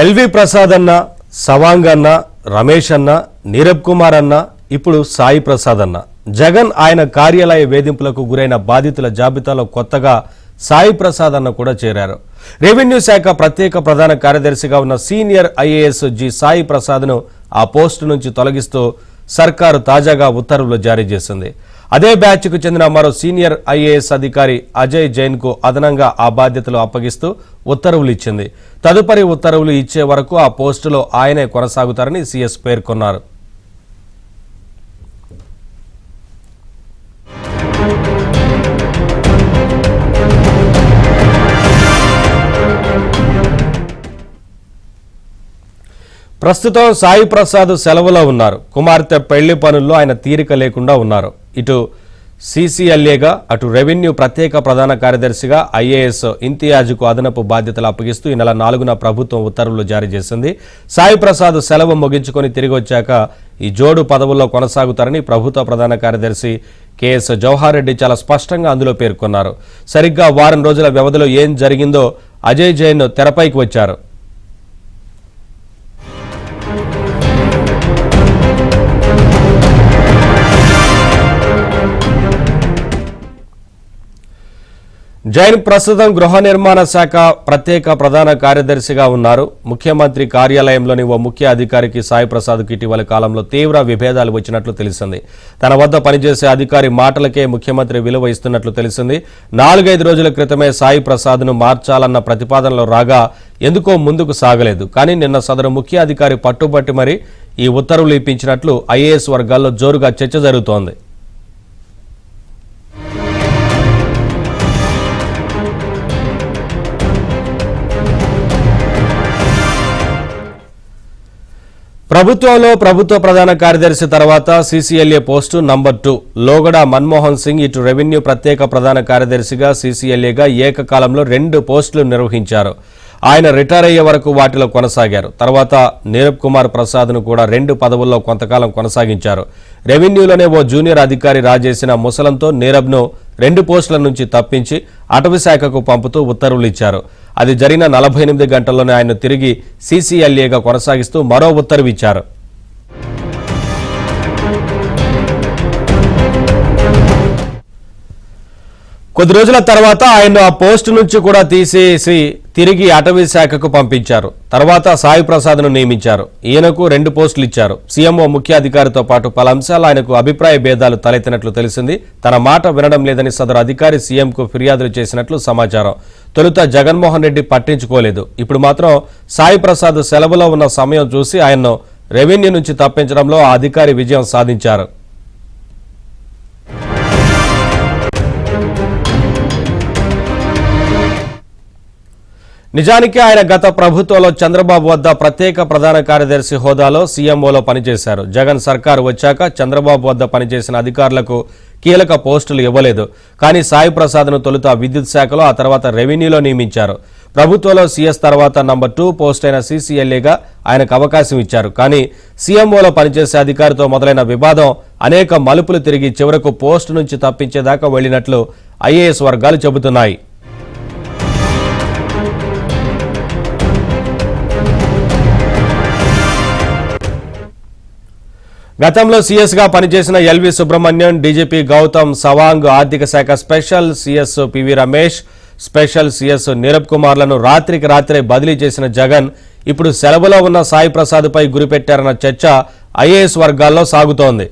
LV Prasad అన్న, సవాంగ్ అన్న, రమేష్ అన్న, నీరబ్ కుమార్ అన్న, ఇప్పుడు సాయి ప్రసాద్ అన్న. జగన్ ఆయన కార్యాలయ వేధింపులకు గురైన బాధితుల జాబితాలో కొత్తగా సాయి ప్రసాద్ అన్న కూడా చేరారు. రెవెన్యూ శాఖ ప్రత్యేక ప్రధాన కార్యదర్శిగా ఉన్న సీనియర్ ఐఏఎస్ జి సాయి ప్రసాద్ను ఆ పోస్టు నుంచి తొలగిస్తూ సర్కారు తాజాగా ఉత్తర్వులు జారీ చేసింది. అదే బ్యాచ్కు చెందిన మరో సీనియర్ ఐఏఎస్ అధికారి అజయ్ జైన్కు అదనంగా ఆ బాధ్యతలు అప్పగిస్తూ ఉత్తర్వులు ఇచ్చింది. తదుపరి ఉత్తర్వులు ఇచ్చే వరకు ఆ పోస్టులో ఆయనే కొనసాగుతారని సీఎస్ పేర్కొన్నారు. ప్రస్తుతం సాయి ప్రసాద్ సెలవులో ఉన్నారు. కుమార్తె పెళ్లి పనుల్లో ఆయన తీరిక లేకుండా ఉన్నారు. ఇటు సీసీఎల్ఏగా అటు రెవెన్యూ ప్రత్యేక ప్రధాన కార్యదర్శిగా ఐఏఎస్ ఇంతియాజ్కు అదనపు బాధ్యతలు అప్పగిస్తూ ఈ నెల 4న ప్రభుత్వం ఉత్తర్వులు జారీ చేసింది. సాయి ప్రసాద్ సెలవు ముగించుకొని తిరిగి వచ్చాక ఈ జోడు పదవుల్లో కొనసాగుతారని ప్రభుత్వ ప్రధాన కార్యదర్శి కేఎస్ జవహర్ రెడ్డి చాలా స్పష్టంగా అందులో పేర్కొన్నారు. సరిగ్గా వారం రోజుల వ్యవధిలో ఏం జరిగిందో అజయ్ జైన్ తెరపైకి వచ్చారు. జైన్ ప్రస్తుతం గృహ నిర్మాణ శాఖ ప్రత్యేక ప్రధాన కార్యదర్శిగా ఉన్నారు. ముఖ్యమంత్రి కార్యాలయంలోని ఓ ముఖ్య అధికారికి సాయి ప్రసాద్కు ఇటీవల కాలంలో తీవ్ర విభేదాలు వచ్చినట్లు తెలిసింది. తన వద్ద పనిచేసే అధికారి మాటలకే ముఖ్యమంత్రి విలువ ఇస్తున్నట్లు తెలిసింది. 4-5 రోజుల క్రితమే సాయి ప్రసాద్ను మార్చాలన్న ప్రతిపాదనలో రాగా ఎందుకో ముందుకు సాగలేదు. కానీ నిన్న సదరు ముఖ్య అధికారి పట్టుబట్టి మరీ ఈ ఉత్తర్వులు ఇప్పించినట్లు ఐఏఎస్ వర్గాల్లో జోరుగా చర్చ జరుగుతోంది. ప్రభుత్వంలో ప్రభుత్వ ప్రధాన కార్యదర్శి తర్వాత సీసీఎల్ఏ పోస్టు నంబర్ 2 లోగడ మన్మోహన్ సింగ్ ఇటు రెవెన్యూ ప్రత్యేక ప్రధాన కార్యదర్శిగా సీసీఎల్ఏగా ఏకకాలంలో 2 పోస్టులు నిర్వహించారు. ఆయన రిటైర్ అయ్యే వరకు వాటిలో కొనసాగారు. తర్వాత నీరబ్ కుమార్ ప్రసాద్ను కూడా 2 పదవుల్లో కొంతకాలం కొనసాగించారు. రెవెన్యూలోనే ఓ జూనియర్ అధికారి రాజేసిన ముసలంతో నీరబ్ను 2 పోస్టుల నుంచి తప్పించి అటవీ శాఖకు పంపుతూ ఉత్తర్వులు ఇచ్చారు. అది జరిగిన 48 గంటల్లోనే ఆయన తిరిగి సీసీఎల్ఏగా కొనసాగిస్తూ మరో ఉత్తర్వు ఇచ్చారు. కొద్ది రోజుల తర్వాత ఆయన ఆ పోస్టు నుంచి కూడా తీసేసి తిరిగి అటవీ శాఖకు పంపించారు. తర్వాత సాయి ప్రసాద్ను నియమించారు. ఈయనకు 2 పోస్టులు ఇచ్చారు. సీఎంఓ ముఖ్య అధికారితో పాటు పలు అంశాలు ఆయనకు అభిప్రాయ భేదాలు తలెత్తినట్లు తెలిసింది. తన మాట వినడం లేదని సదరు అధికారి సీఎంకు ఫిర్యాదులు చేసినట్లు సమాచారం. తొలుత జగన్మోహన్ రెడ్డి పట్టించుకోలేదు. ఇప్పుడు మాత్రం సాయి ప్రసాద్ సెలవులో ఉన్న సమయం చూసి ఆయన్ను రెవెన్యూ నుంచి తప్పించడంలో ఆ అధికారి విజయం సాధించారు. నిజానికి ఆయన గత ప్రభుత్వంలో చంద్రబాబు వద్ద ప్రత్యేక ప్రధాన కార్యదర్శి హోదాలో సీఎంఓలో పనిచేశారు. జగన్ సర్కారు వచ్చాక చంద్రబాబు వద్ద పనిచేసిన అధికారులకు కీలక పోస్టులు ఇవ్వలేదు. కానీ సాయి ప్రసాద్ను తొలుత విద్యుత్ శాఖలో, ఆ తర్వాత రెవెన్యూలో నియమించారు. ప్రభుత్వంలో సీఎస్ తర్వాత నంబర్ 2 పోస్ట్ అయిన సీసీఎల్ఏగా ఆయనకు అవకాశం ఇచ్చారు. కానీ సీఎంఓలో పనిచేసే అధికారితో మొదలైన వివాదం అనేక మలుపులు తిరిగి చివరకు పోస్టు నుంచి తప్పించేదాకా వెళ్లినట్లు ఐఏఎస్ వర్గాలు చెబుతున్నాయి. గతంలో సీఎస్గా పనిచేసిన ఎల్వి సుబ్రహ్మణ్యం, డీజీపీ గౌతమ్ సవాంగ్, ఆర్థిక శాఖ special CS PV Ramesh, special CS Nirab కుమార్లను రాత్రికి రాత్రే బదిలీ చేసిన జగన్ ఇప్పుడు సెలవులో ఉన్న సాయి ప్రసాద్పై గురిపెట్టారన్న చర్చ ఐఏఎస్ వర్గాల్లో సాగుతోంది.